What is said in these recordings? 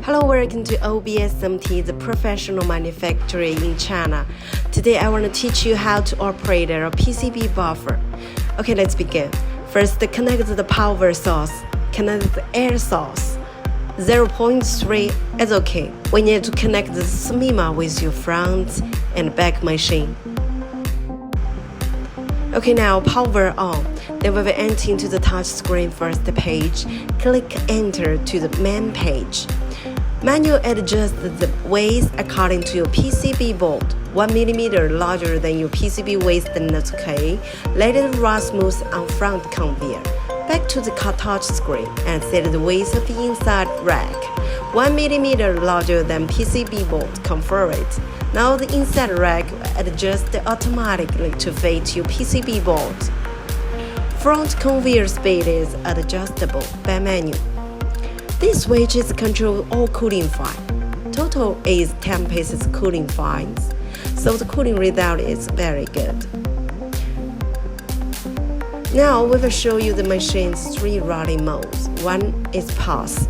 Hello, welcome to Oubel SMT, the professional manufacturer in China. Today I want to teach you how to operate a PCB buffer. Okay, let's begin. First, connect the power source. Connect the air source. 0.3 is okay. We need to connect the SMT with your front and back machine. Okay, now power on. Then we will enter into the touch screen first page. Click enter to the main page. Manually adjust the width according to your PCB board. 1 mm larger than your PCB width, then that's okay. Let it run smooth on front conveyor. Back to the touch screen and set the width of the inside rack. 1 mm larger than PCB board, confirm it. Now the inside rack will adjust automatically to fit your PCB board. Front conveyor speed is adjustable by manual. This switch is control all cooling fans. Total is 10 pieces cooling fans, so the cooling result is very good. Now we will show you the machine's 3 running modes. One is pass,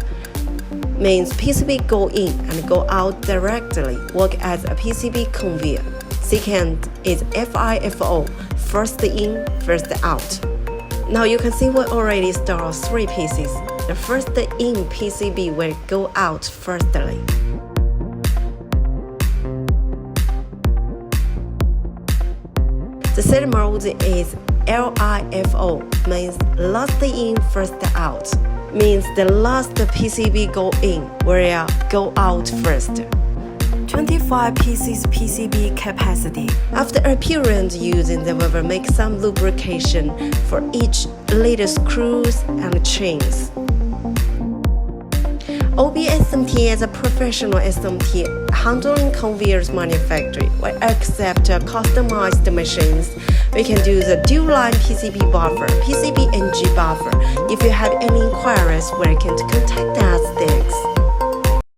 means PCB go in and go out directly, work as a PCB conveyor. Second is FIFO, first in, first out. Now you can see we already installed 3 pieces. The first in PCB will go out firstly. The third mode is LIFO, means last in, first out. Means the last PCB go in will go out first. 25 pieces PCB capacity. After a period using them, we will make some lubrication for each little screws and chains. Oubel SMT is a professional SMT handling conveyors manufacturer. We accept customized machines. We can do the dual-line PCB buffer, PCB NG buffer. If you have any inquiries, welcome to contact us there.